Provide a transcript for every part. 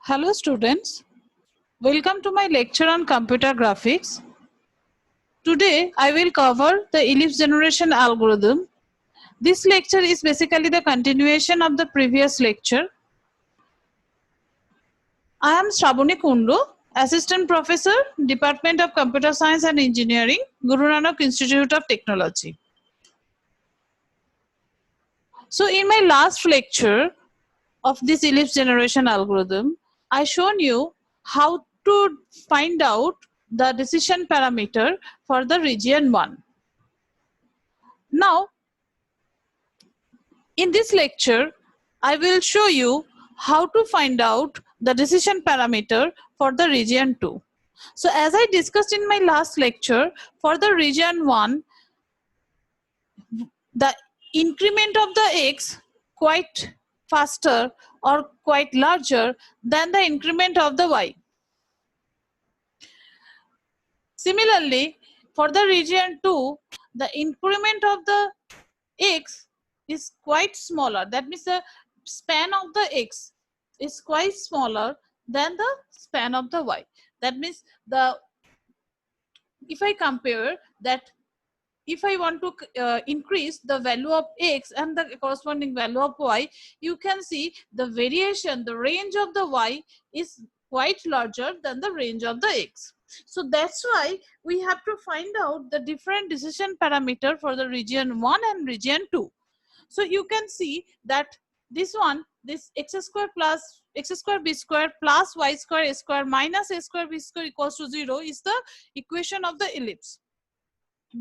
Hello students, welcome to my lecture on computer graphics. Today I will cover the ellipse generation algorithm. This lecture is basically the continuation of the previous lecture. I am Shravani Kundu, Assistant Professor, Department of Computer Science and Engineering, Guru Nanak Institute of Technology. So in my last lecture of this ellipse generation algorithm, I shown you how to find out the decision parameter for the region 1. Now, in this lecture, I will show you how to find out the decision parameter for the region 2. So as I discussed in my last lecture, for the region 1, the increment of the x quite faster or quite larger than the increment of the y. Similarly, for the region 2, the increment of the x is quite smaller. That means the span of the x is quite smaller than the span of the y. That means if I compare that, if I want to increase the value of x and the corresponding value of y, you can see the variation, the range of the y is quite larger than the range of the x. So that's why we have to find out the different decision parameter for the region 1 and region 2. So you can see that this one, this x square b square plus y square a square minus a square b square equals to 0 is the equation of the ellipse.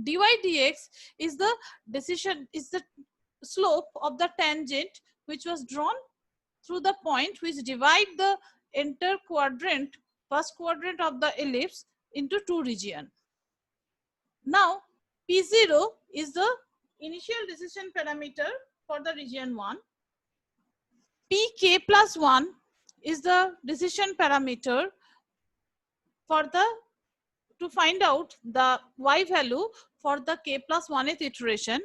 Dy dx is the slope of the tangent which was drawn through the point which divide the entire quadrant, first quadrant of the ellipse into two regions. Now P0 is the initial decision parameter for the region 1. Pk plus 1 is the decision parameter for the to find out the y value for the k plus 1th iteration.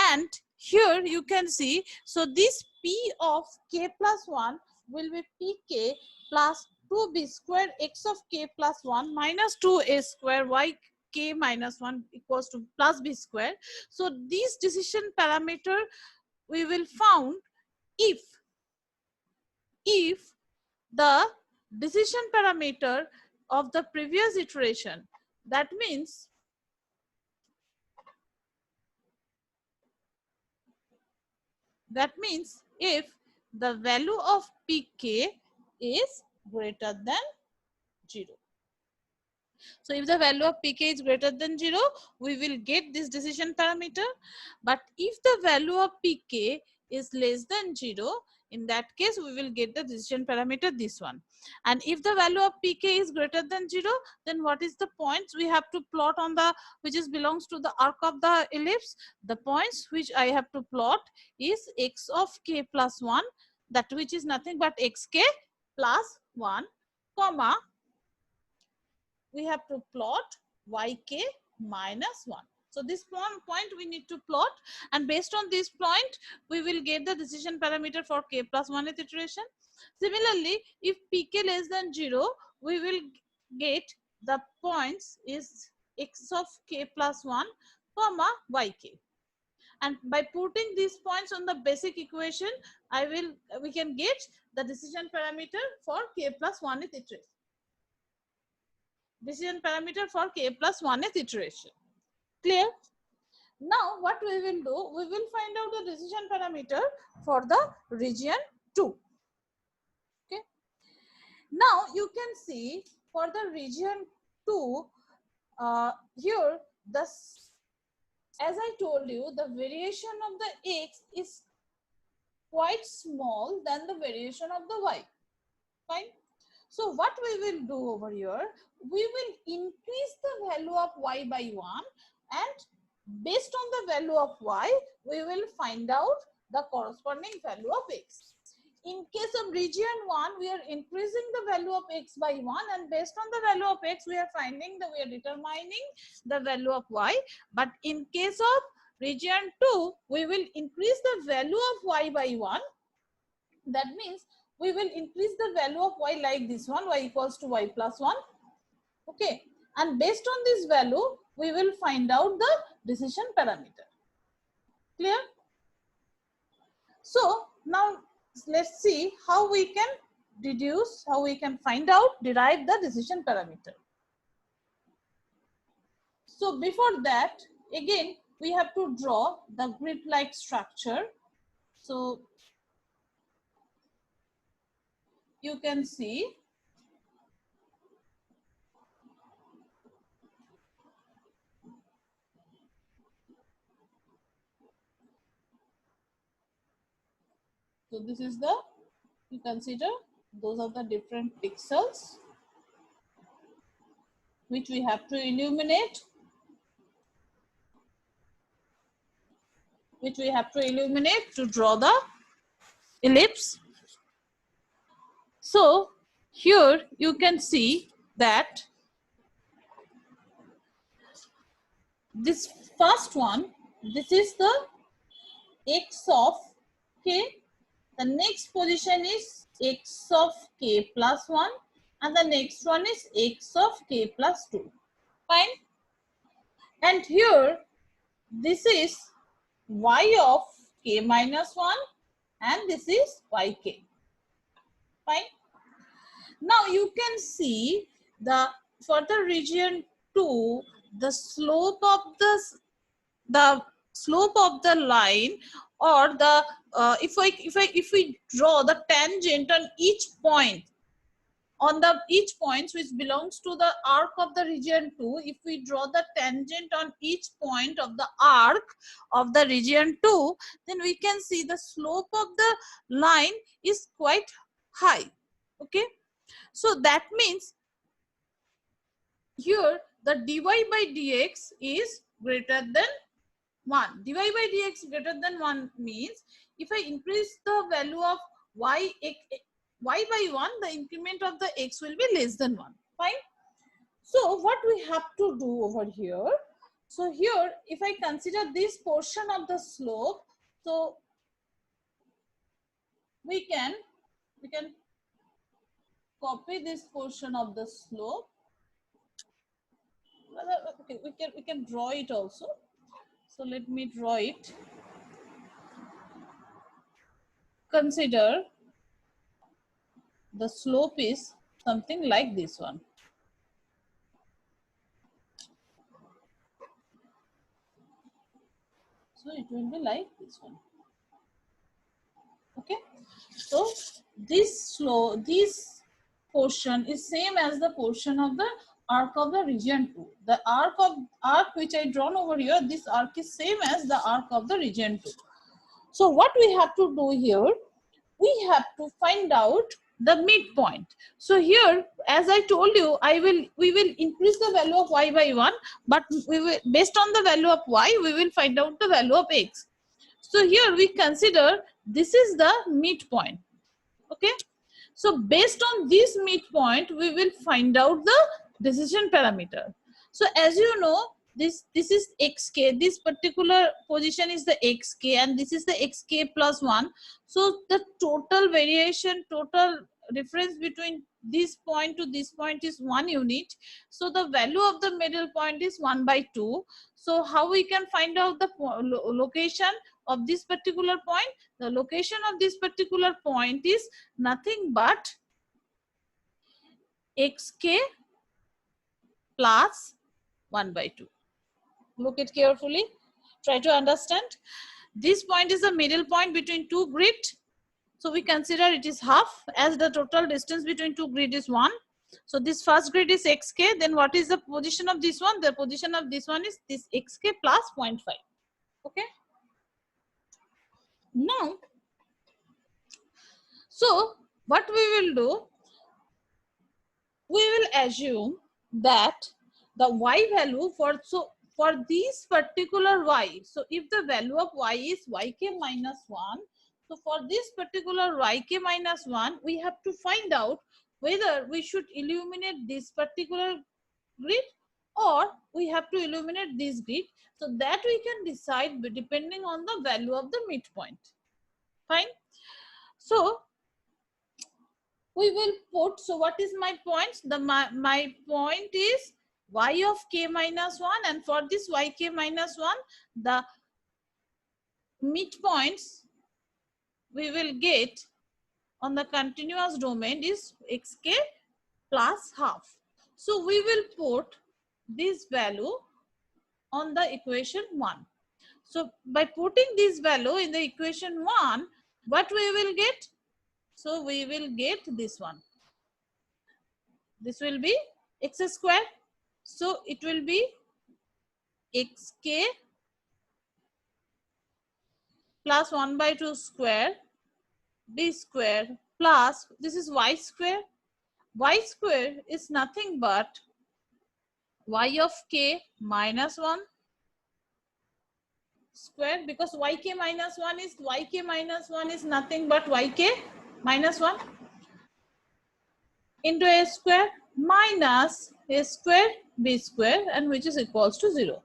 And here you can see, so this p of k plus 1 will be pk plus 2b square x of k plus 1 minus 2a square y k minus 1 equals to plus b square. So this decision parameter we will found if the decision parameter of the previous iteration, that means if the value of pk is greater than 0. So if the value of pk is greater than 0, we will get this decision parameter. But if the value of pk is less than 0, in that case we will get the decision parameter, this one. And if the value of pk is greater than 0, then what is the points we have to plot on the, which is belongs to the arc of the ellipse? The points which I have to plot is x of k plus 1, that which is nothing but xk plus 1, comma, we have to plot yk minus 1. So this point we need to plot, and based on this point we will get the decision parameter for k plus 1th iteration. Similarly, if pk less than 0, we will get the points is x of k plus 1 comma yk. And by putting these points on the basic equation, we can get the decision parameter for k plus 1th iteration. Decision parameter for k plus 1th iteration. Clear? Now what we will do, we will find out the decision parameter for the region 2. Okay. Now you can see for the region 2, here as I told you, the variation of the x is quite small than the variation of the y. Fine. So what we will do over here, we will increase the value of y by 1, and based on the value of y, we will find out the corresponding value of x. In case of region 1, we are increasing the value of x by 1, and based on the value of x, we are determining the value of y. But in case of region 2, we will increase the value of y by 1. That means we will increase the value of y like this one, y equals to y plus 1. Okay, and based on this value, we will find out the decision parameter. Clear? So now let's see how we can deduce, how we can find out, derive the decision parameter. So before that, again, we have to draw the grid-like structure. So you can see so this is the, you consider those are the different pixels which we have to illuminate, to draw the ellipse. So here you can see that this first one, this is the x of k. The next position is x of k plus 1 and the next one is x of k plus 2. Fine. And here this is y of k minus 1 and this is yk. Fine. Now you can see the for the region 2, the slope of the line, or the if we draw the tangent on each point, on the each points which belongs to the arc of the region 2, if we draw the tangent on each point of the arc of the region 2, then we can see the slope of the line is quite high. Okay, so that means here the dy by dx is greater than 1. dy by dx greater than 1 means if I increase the value of y by 1, the increment of the x will be less than 1. Fine. So what we have to do over here, so here if I consider this portion of the slope, so we can copy this portion of the slope. Okay, we can draw it also. So let me draw it. Consider the slope is something like this one. So it will be like this one. Okay. So this portion is same as the portion of the arc of the region 2. The arc which I drawn over here, this arc is same as the arc of the region 2. So what we have to do here, we have to find out the midpoint. So here, as I told you, we will increase the value of y by 1, but we will, based on the value of y, we will find out the value of x. So here we consider this is the midpoint. Okay. So based on this midpoint, we will find out the decision parameter. So as you know, this is xk, this particular position is the xk and this is the xk plus 1. So the total variation, total difference between this point to this point is 1 unit. So the value of the middle point is 1 by 2. So how we can find out the location of this particular point? The location of this particular point is nothing but xk plus 1 by 2. Look it carefully. Try to understand. This point is the middle point between two grid. So we consider it is half, as the total distance between two grid is 1. So this first grid is xk. Then what is the position of this one? The position of this one is this xk plus 0.5. Okay. Now, so what we will do, we will assume that the y value for this particular y, so if the value of y is yk minus 1, so for this particular yk minus 1, we have to find out whether we should illuminate this particular grid or we have to illuminate this grid, so that we can decide depending on the value of the midpoint. Fine. So we will put, so what is my point? My point is y of k minus 1, and for this yk minus 1, the midpoints we will get on the continuous domain is xk plus half. So we will put this value on the equation 1. So by putting this value in the equation 1, what we will get? So we will get this one. This will be x square. So it will be xk plus 1 by 2 square b square plus, this is y square. Y square is nothing but y of k minus 1 square, because yk minus 1 is nothing but yk minus 1 into a square minus a square b square, and which is equals to 0.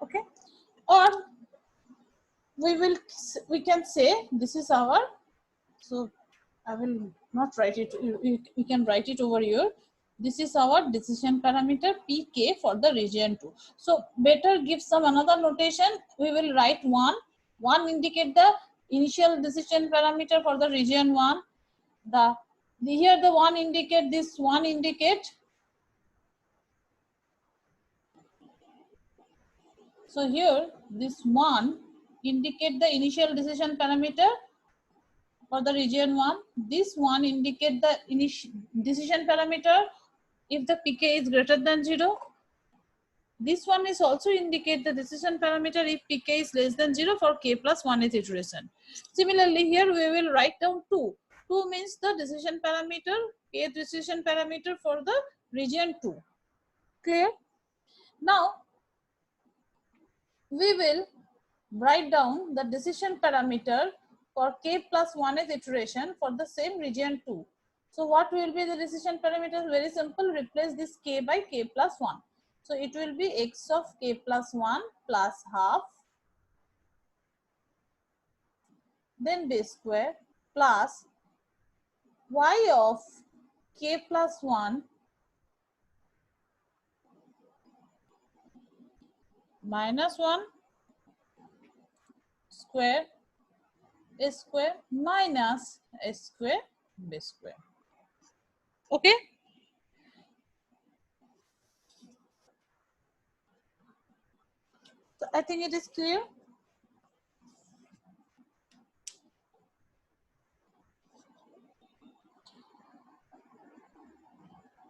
Okay, or we can say this is our, so I will not write it, you can write it over here. This is our decision parameter pk for the region 2. So better give some another notation. We will write 1 indicate the initial decision parameter for the region 1. Here the 1 indicate, this 1 indicate. So here this 1 indicate the initial decision parameter for the region 1. This 1 indicate the initial decision parameter if the pk is greater than 0. This one is also indicate the decision parameter if pk is less than 0 for k plus 1th iteration. Similarly, here we will write down 2. 2 means the decision parameter, k decision parameter for the region 2. Clear? Now, we will write down the decision parameter for k plus 1th iteration for the same region 2. So what will be the decision parameter? Very simple, replace this k by k plus 1. So it will be x of k plus 1 plus half, then b square plus y of k plus 1 minus 1 square a square minus a square b square. Okay. So I think it is clear.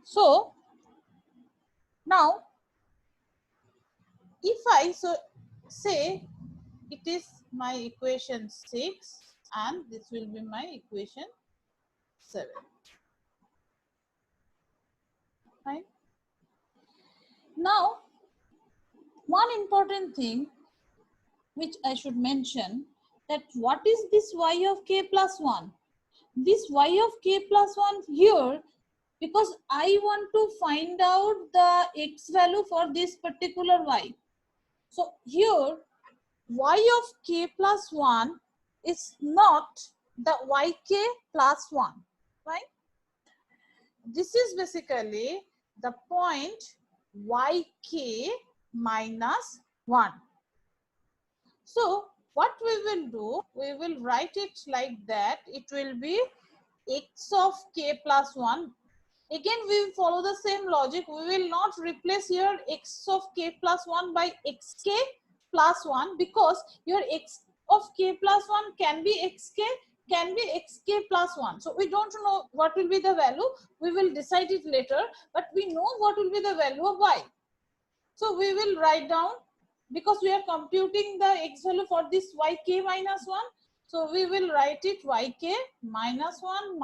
So now if I say it is my equation 6 and this will be my equation 7. Fine. Now, one important thing which I should mention, that what is this y of k plus 1? This y of k plus 1 here, because I want to find out the x value for this particular y. So here y of k plus 1 is not the yk plus 1, right? This is basically the point yk minus 1. So what we will do, we will write it like that. It will be x of k plus 1. Again, we will follow the same logic. We will not replace here x of k plus 1 by xk plus 1, because your x of k plus 1 can be xk, can be xk plus 1. So we don't know what will be the value. We will decide it later, but we know what will be the value of y. So we will write down, because we are computing the x value for this yk minus 1. So we will write it yk minus 1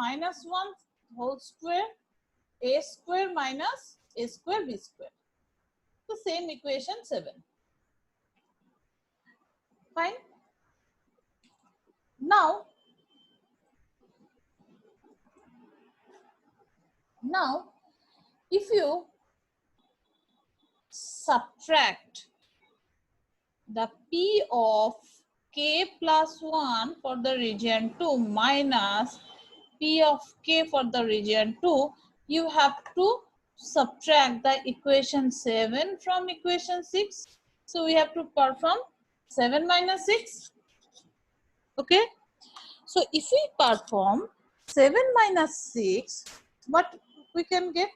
whole square a square minus a square b square. The same equation 7. Fine. Now if you subtract the p of k plus 1 for the region 2 minus P of k for the region 2, you have to subtract the equation 7 from equation 6. So we have to perform 7 minus 6. Okay. So if we perform 7 minus 6, what we can get?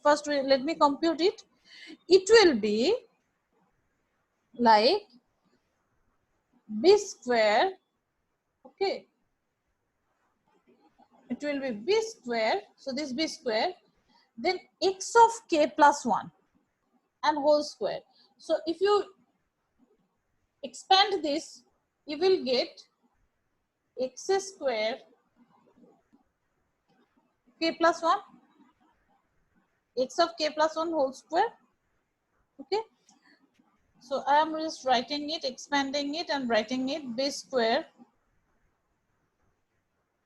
First, let me compute it. It will be like b square. Okay. It will be b square. So this b square. Then x of k plus 1 and whole square. So if you expand this, you will get x square k plus 1, x of k plus 1 whole square. Okay. So I am just writing it, expanding it and writing it b square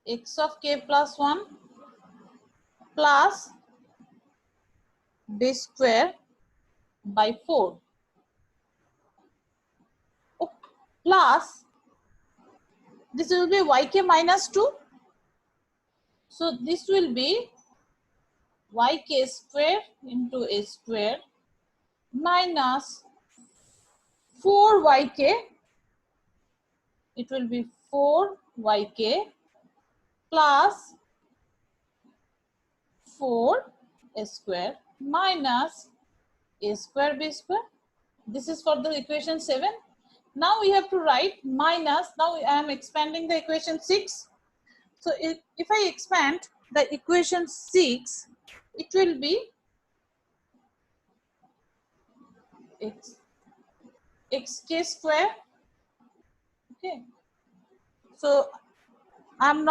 x of k plus 1 plus b square by 4 plus this will be yk minus 2. So this will be yk square into a square minus 4yk. It will be 4yk plus 4 square minus a square b square. This is for the equation 7. Now we have to write minus. Now I am expanding the equation 6. So if I expand the equation 6, it will be xk square. Okay. So I'm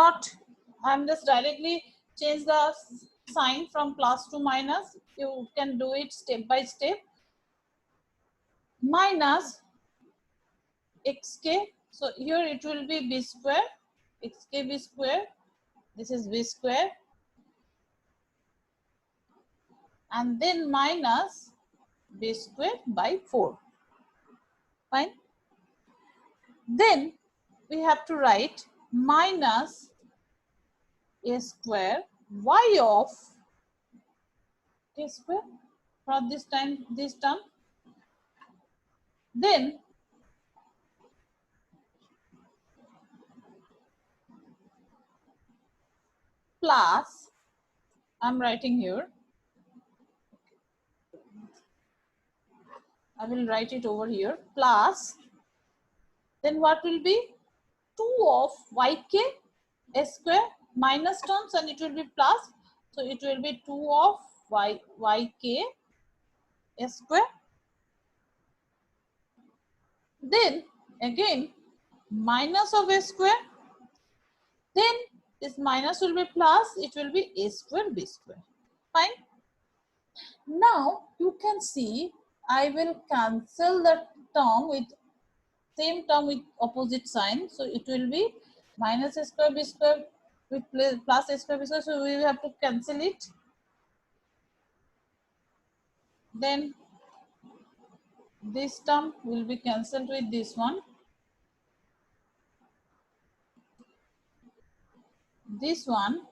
just directly change the sign from plus to minus. You can do it step by step. Minus xk. So here it will be b square, xk b square. This is b square. And then minus b square by 4. Fine. Then we have to write minus a square y of k square for this term. Then plus, I'm writing here, I will write it over here, plus, then what will be 2 of yk square minus terms and it will be plus. So it will be 2 of yk square. Then again minus of a square. Then this minus will be plus, it will be a square b square. Fine. Now you can see I will cancel the term with same term with opposite sign. So it will be minus a square b square with plus a square b square. So we will have to cancel it. Then this term will be cancelled with this one. This one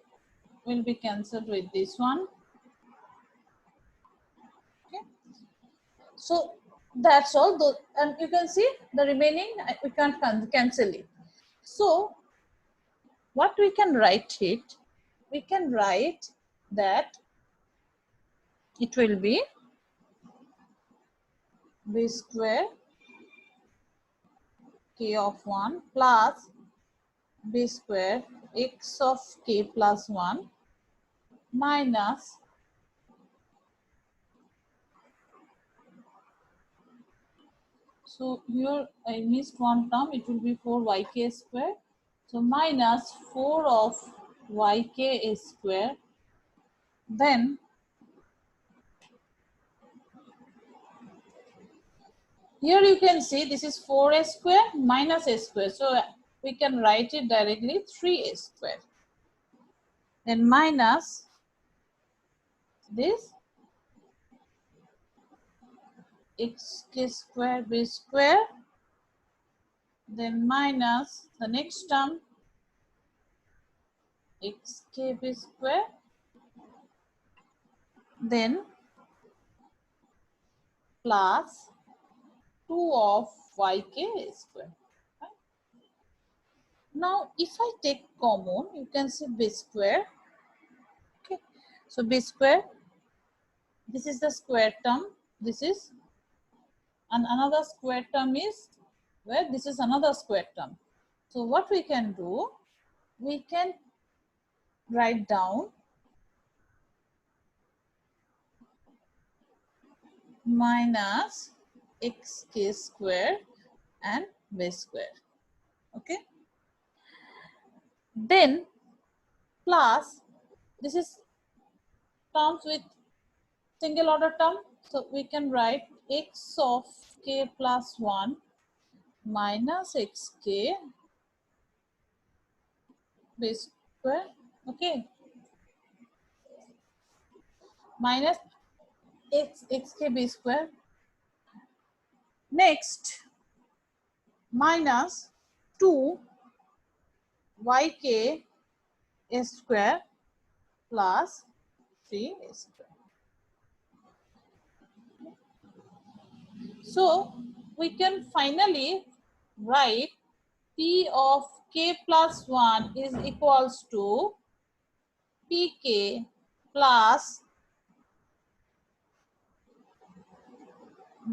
will be cancelled with this one. Okay. So that's all. And you can see the remaining, we can't cancel it. So what we can write it, we can write that it will be b square k of 1 plus b square x of k plus 1 minus so here I missed one term, it will be 4yk square. So minus 4 of yk square. Then here you can see this is 4a square minus a square. So we can write it directly 3a square. Then minus this xk square b square. Then minus the next term xk b square, then plus 2 of yk square. Right? Now, if I take common, you can see b square. Okay, so b square, this is the square term, this is, and another square term is where this is another square term. So what we can do, we can write down minus xk square and b square. Okay, then plus, this is terms with single order term, so we can write x of k plus 1 minus xk b square. Okay, minus xk b square. Next, minus 2 yk square plus 3 square. So we can finally write p of k plus 1 is equals to pk plus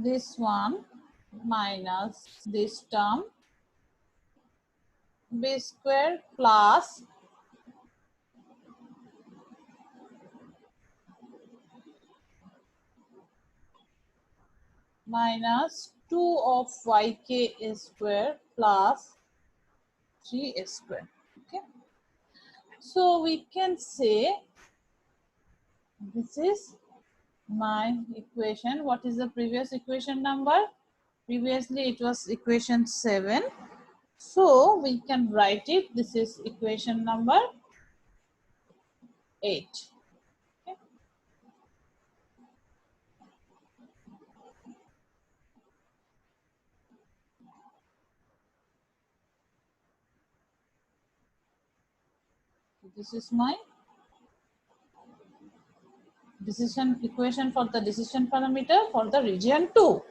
this one minus this term b square plus minus 2 of yk square plus 3 square. Okay, so we can say this is my equation. What is the previous equation number? Previously it was equation 7. So we can write it. This is equation number 8. Okay. So this is my decision equation for the decision parameter for the region 2.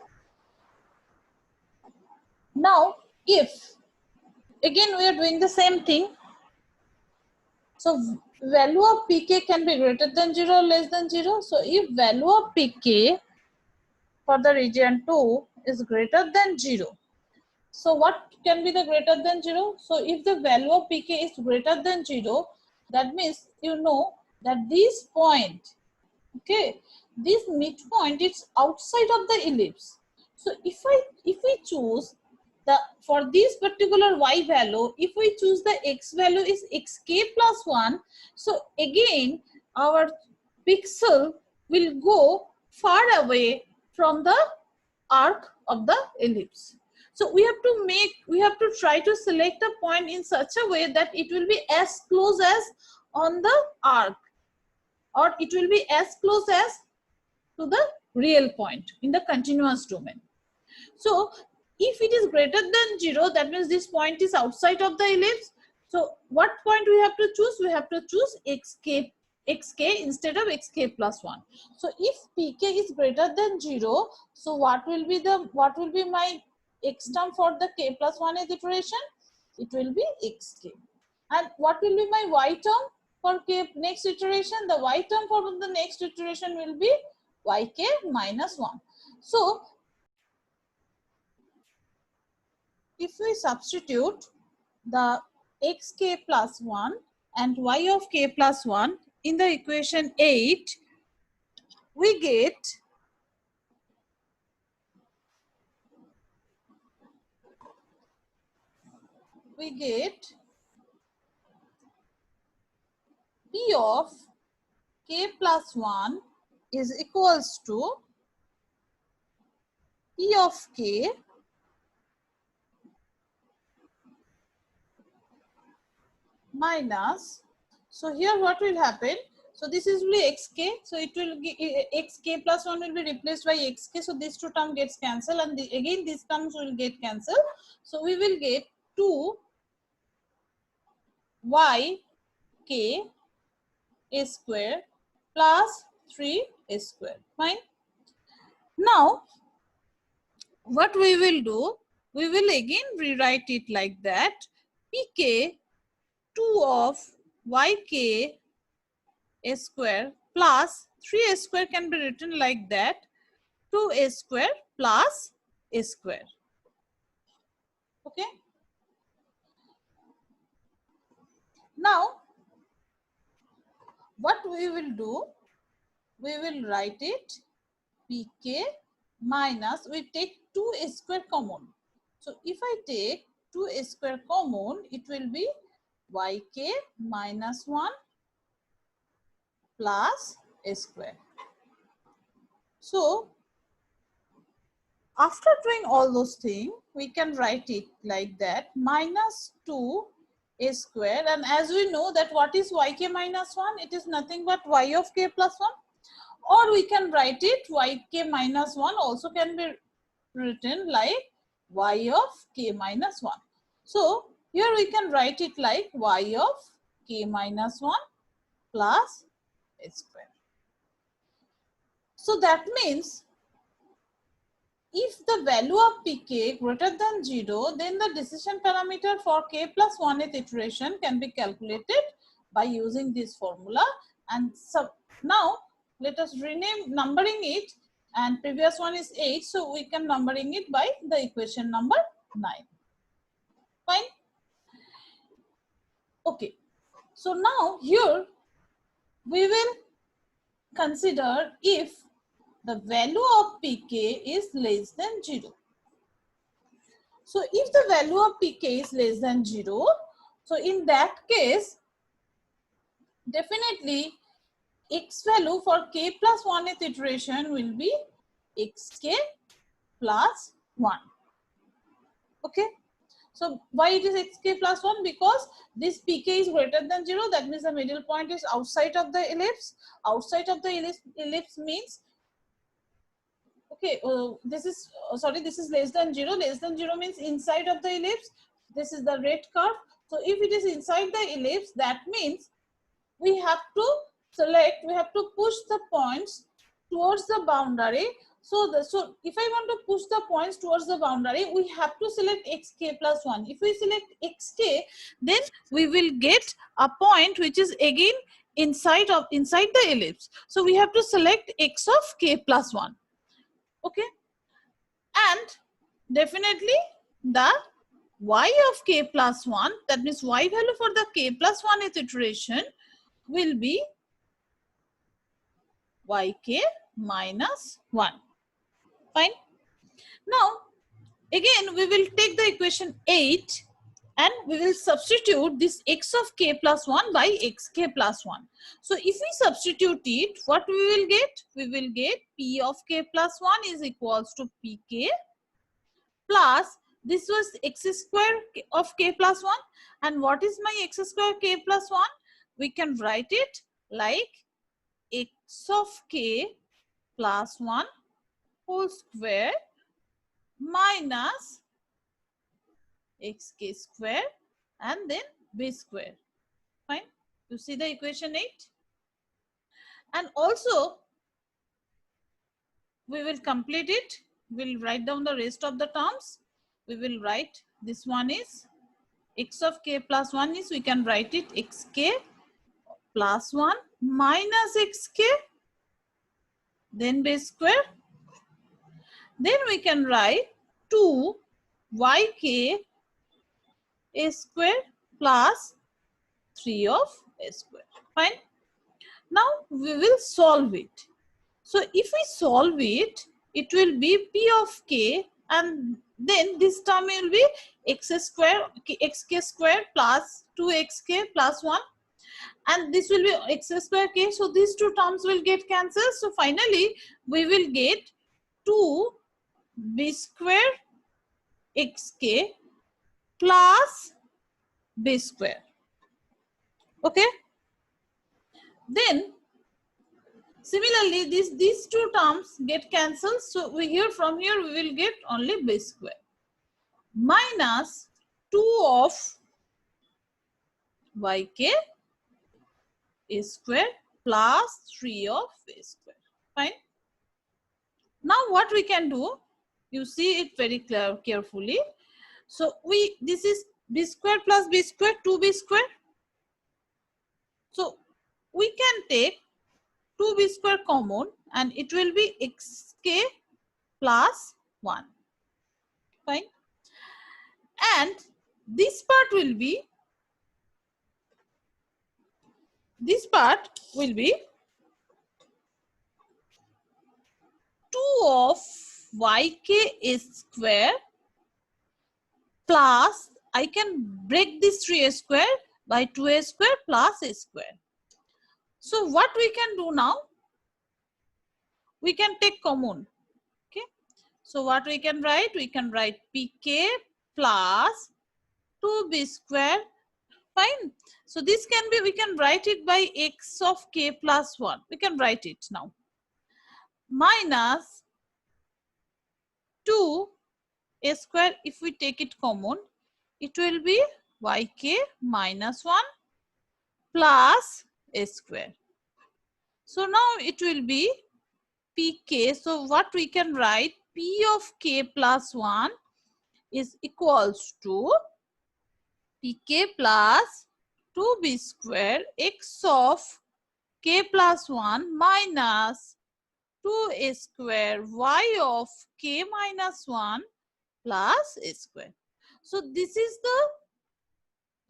Now, if again we are doing the same thing, so value of pk can be greater than 0 or less than 0. So if value of pk for the region 2 is greater than 0, so what can be the greater than 0? So if the value of pk is greater than 0, that means you know that this point, okay, this midpoint is outside of the ellipse. So if we choose the, for this particular y value, if we choose the x value is xk plus 1, so again our pixel will go far away from the arc of the ellipse. So we have to try to select a point in such a way that it will be as close as on the arc, or it will be as close as to the real point in the continuous domain. So if it is greater than 0, that means this point is outside of the ellipse. So what point we have to choose? We have to choose xk instead of xk plus 1. So if pk is greater than 0, so what will be my x term for the k plus 1 iteration? It will be xk. And what will be my y term for k next iteration? The y term for the next iteration will be yk minus 1. So if we substitute the xk plus 1 and y of k plus 1 in the equation 8, we get p of k plus 1 is equals to p of k minus, so here what will happen? So this is really xk, so it will xk plus 1 will be replaced by xk, so these two terms gets cancelled, and again these terms will get cancelled. So we will get 2 y k a square plus 3a square. Fine. Now, what we will do, we will again rewrite it like that. Pk 2 of yk a square plus 3a square can be written like that. 2a square plus a square. Okay. Now, what we will do, we will write it pk minus, we take 2a square common. So if I take 2a square common, it will be yk minus 1 plus a square. So after doing all those things, we can write it like that, minus 2 a square. And as we know that what is yk minus 1? It is nothing but y of k plus 1. Or we can write it yk minus 1 also can be written like y of k minus 1. So here we can write it like y of k minus 1 plus a square. So that means if the value of pk greater than 0, then the decision parameter for k plus 1th iteration can be calculated by using this formula. And so now let us rename numbering it, and previous one is 8, so we can numbering it by the equation number 9. Fine. Okay. So now here we will consider if the value of pk is less than 0. So if the value of pk is less than 0, so in that case, definitely x value for k plus 1th iteration will be xk plus 1. Okay. So why it is xk plus 1? Because this pk is greater than 0. That means the middle point is outside of the ellipse. Outside of the ellipse means, okay, this is this is less than 0. Less than 0 means inside of the ellipse. This is the red curve. So if it is inside the ellipse, that means we have to select, we have to push the points towards the boundary. So if I want to push the points towards the boundary, we have to select xk plus 1. If we select xk, then we will get a point which is again inside the ellipse. So we have to select x of k plus 1. Okay. And definitely the y of k plus 1, that means y value for the k plus 1th iteration will be yk minus 1. Fine. Now, again, we will take the equation 8 and we will substitute this x of k plus 1 by xk plus 1. So, if we substitute it, what we will get? We will get p of k plus 1 is equals to pk plus, this was x square of k plus 1. And what is my x square k plus 1? We can write it like x of k plus 1 whole square minus xk square and then b square. Fine. You see the equation 8? And also we will complete it. We'll write down the rest of the terms. We will write, this one is x of k plus 1 is, we can write it xk plus 1 minus xk, then base square. Then we can write 2 yk a square plus 3 of a square. Fine. Now we will solve it. So if we solve it, it will be p of k, and then this term will be x square, xk square plus 2xk plus 1, and this will be x square k. So these two terms will get cancelled. So finally we will get 2 b square xk plus b square. Okay. Then similarly, these two terms get cancelled. So from here we will get only b square minus 2 of yk a square plus 3 of a square. Fine. Now what we can do, you see it very carefully. So this is b square plus b square, 2b square. So we can take 2b square common and it will be xk plus 1. Fine. And this part will be 2 of yk square plus, I can break this 3a square by 2a square plus a square. So what we can do now? We can take common. Okay. So what we can write? We can write pk plus 2b square. Fine. So this can be, we can write it by x of k plus 1. We can write it now. Minus 2 a square, if we take it common, it will be yk minus 1 plus a square. So now it will be pk. So what we can write, p of k plus 1 is equals to pk plus 2b square x of k plus 1 minus 2a square y of k minus 1 plus a square. So this is the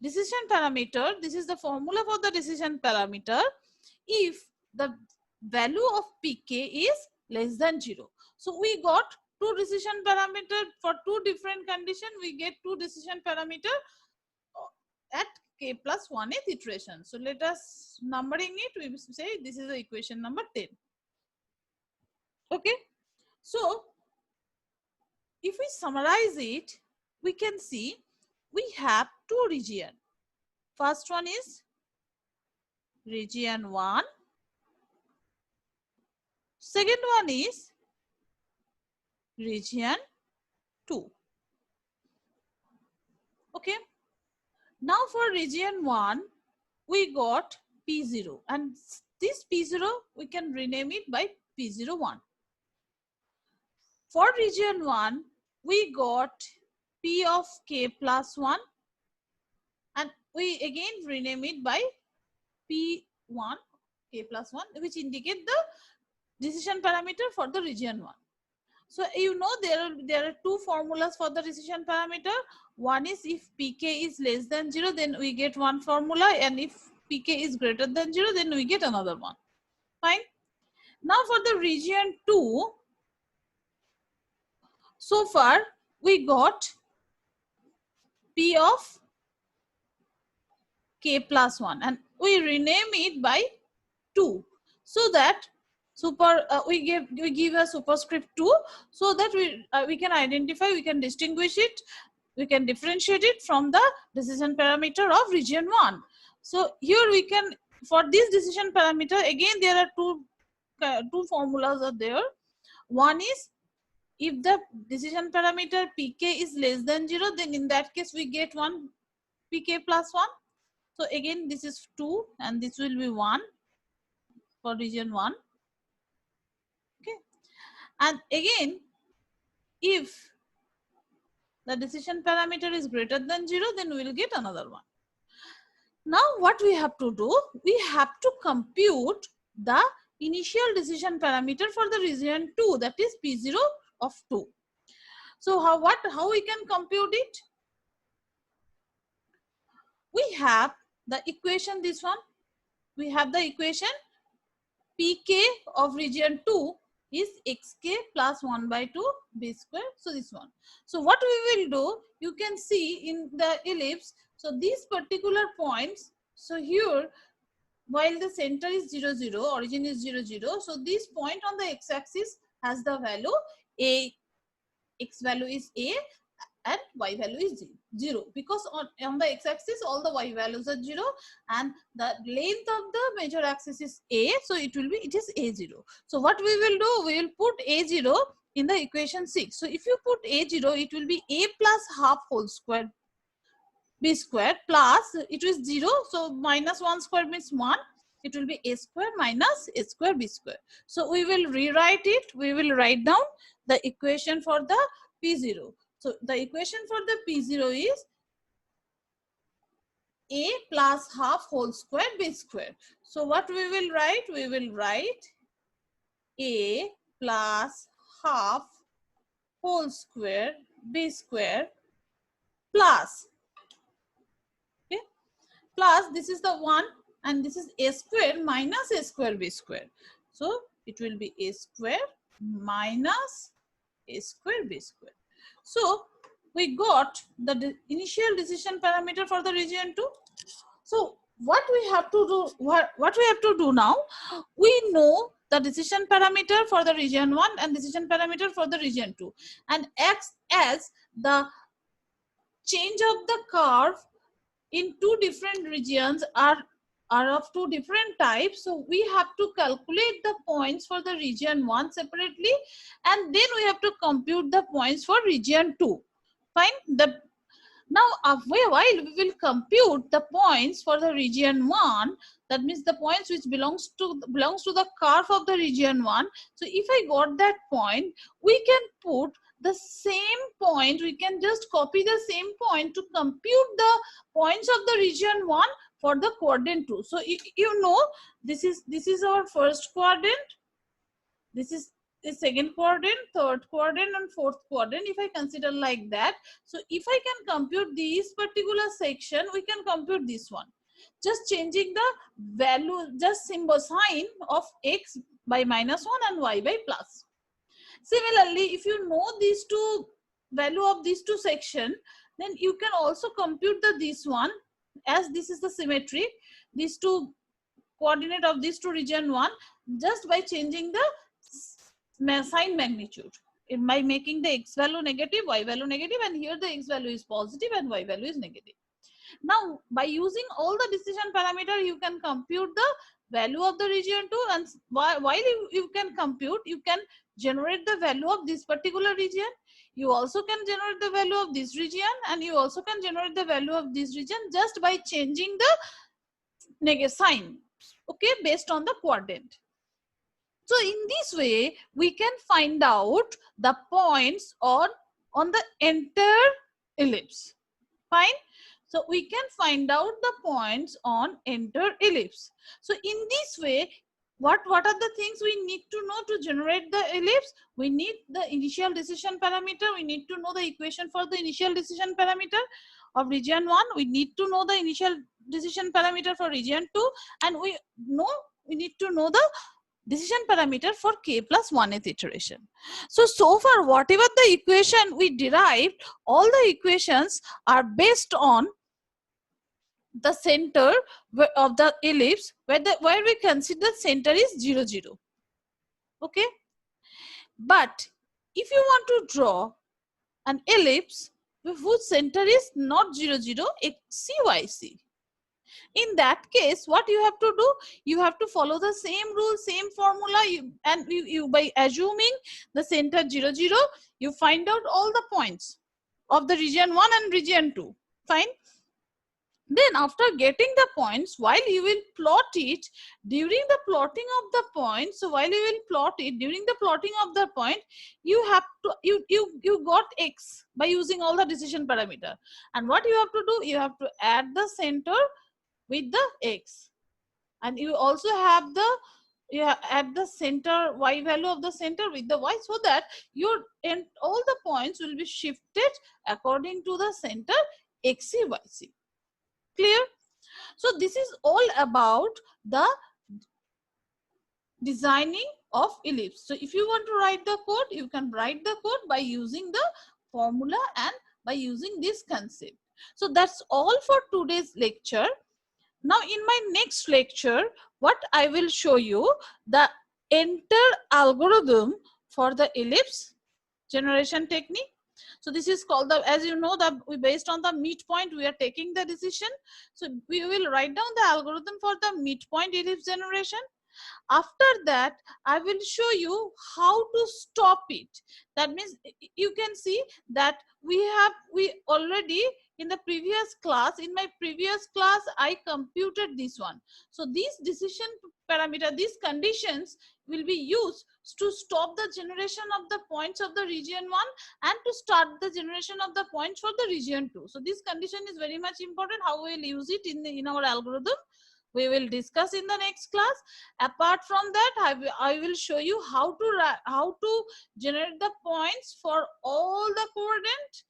decision parameter. This is the formula for the decision parameter if the value of pk is less than 0. So we got two decision parameter for two different conditions. We get two decision parameter at k plus 1th iteration. So let us numbering it. We say this is the equation number 10. Okay. So if we summarize it, we can see we have two regions. First one is region 1. Second one is region 2. Okay. Now for region 1, we got P0 and this P0 we can rename it by P01. For region 1, we got P of k plus 1 and we again rename it by P1 k plus 1, which indicate the decision parameter for the region 1. So you know there are two formulas for the decision parameter. One is if pk is less than 0, then we get one formula, and if pk is greater than 0, then we get another one. Fine. Now for the region 2, so far we got p of k plus 1 and we rename it by 2 so that we give a superscript 2 so that we can identify, we can distinguish it, we can differentiate it from the decision parameter of region 1. So here we can, for this decision parameter, again there are two formulas are there. One is if the decision parameter pk is less than 0, then in that case we get one pk plus 1. So again this is 2 and this will be 1 for region 1. Okay. And again, if the decision parameter is greater than 0, then we will get another one. Now what we have to do, we have to compute the initial decision parameter for the region 2, that is P0 of 2. So how we can compute it? We have the equation, this one. We have the equation pk of region 2 is xk plus 1 by 2 b square. So this one. So what we will do, you can see in the ellipse. So these particular points, so here while the center is 0, 0, origin is 0, 0. So this point on the x-axis has the value a, x value is a and y value is 0 because on the x-axis all the y values are 0 and the length of the major axis is a, so it is a0. So what we will do, we will put a0 in the equation 6. So if you put a0, it will be a plus half whole square b square plus it is 0, so minus 1 square means 1. It will be a square minus a square b square. So we will rewrite it. We will write down the equation for the P0. So the equation for the P0 is a plus half whole square b square. So what we will write? We will write a plus half whole square b square plus, okay, plus this is the 1 and this is a square minus a square b square. So it will be a square minus a square b square. So we got the initial decision parameter for the region 2. So what we have to do, what we have to do now, we know the decision parameter for the region 1 and decision parameter for the region 2, and x as the change of the curve in two different regions are of two different types. So we have to calculate the points for the region 1 separately, and then we have to compute the points for region 2. Fine. Now, while we will compute the points for the region 1, that means the points which belongs to the curve of the region 1. So if I got that point, we can put the same point, we can just copy the same point to compute the points of the region 1 for the quadrant 2. So you know, this is our first quadrant, this is the second quadrant, third quadrant and fourth quadrant, if I consider like that. So if I can compute this particular section, we can compute this one, just changing the value, just symbol sign of x by -1 and y by plus. Similarly, if you know these two value of these two section, then you can also compute this one, as this is the symmetry, these two coordinate of these two region 1, just by changing the sign magnitude, by making the x value negative, y value negative, and here the x value is positive and y value is negative. Now, by using all the decision parameter, you can compute the value of the region 2, and while you can compute, you can generate the value of this particular region. You also can generate the value of this region, and you also can generate the value of this region just by changing the negative sign, okay, based on the quadrant. So in this way, we can find out the points on the entire ellipse. Fine. So we can find out the points on entire ellipse. So in this way, what are the things we need to know to generate the ellipse? We need the initial decision parameter. We need to know the equation for the initial decision parameter of region 1. We need to know the initial decision parameter for region 2, and we need to know the decision parameter for k plus 1th iteration. So far, whatever the equation we derived, all the equations are based on the center of the ellipse, where we consider center is 0, 0. Okay. But if you want to draw an ellipse whose center is not 0, 0, x, y, c. In that case, what you have to do, you have to follow the same rule, same formula, you by assuming the center 0, 0, you find out all the points of the region 1 and region 2. Fine. Then after getting the points, while you will plot it during the plotting of the point, so while you will plot it during the plotting of the point, you have to you got x by using all the decision parameter, and what you have to do, you have to add the center with the x, and you also have the add the center y value of the center with the y, so that your and all the points will be shifted according to the center xc yc. Clear? So this is all about the designing of ellipse. So if you want to write the code, you can write the code by using the formula and by using this concept. So that's all for today's lecture. Now in my next lecture, what I will show you the entire algorithm for the ellipse generation technique. So this is called the, as you know, that we based on the midpoint we are taking the decision. So we will write down the algorithm for the midpoint ellipse generation. After that, I will show you how to stop it. That means you can see that we already in the previous class, I computed this one. So these decision parameter, these conditions will be used to stop the generation of the points of the region 1 and to start the generation of the points for the region 2. So this condition is very much important. How we will use it in our algorithm, we will discuss in the next class. Apart from that, I will show you how to generate the points for all the coordinates,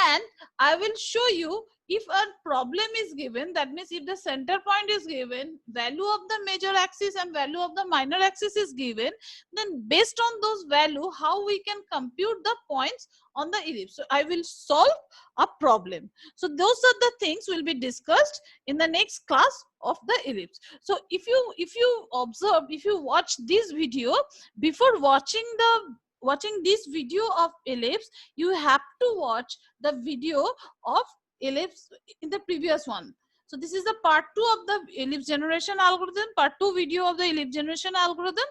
and I will show you if a problem is given, that means if the center point is given, value of the major axis and value of the minor axis is given, then based on those value, how we can compute the points on the ellipse. So I will solve a problem. So those are the things will be discussed in the next class of the ellipse. So if you observe, if you watch this video, before watching this video of ellipse, you have to watch the video of ellipse in the previous one. So this is the part 2 of the ellipse generation algorithm, part 2 video of the ellipse generation algorithm.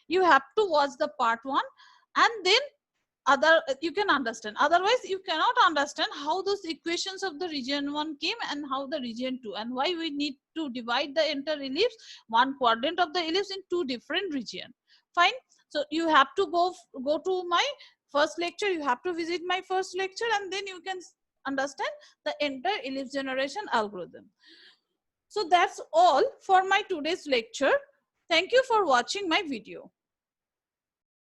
You have to watch the part 1 and then you can understand. Otherwise you cannot understand how those equations of the region 1 came and how the region 2, and why we need to divide the entire ellipse, one quadrant of the ellipse, in two different regions. Fine. So you have to go to my first lecture, you have to visit my first lecture, and then you can understand the entire ellipse generation algorithm. So that's all for my today's lecture. Thank you for watching my video.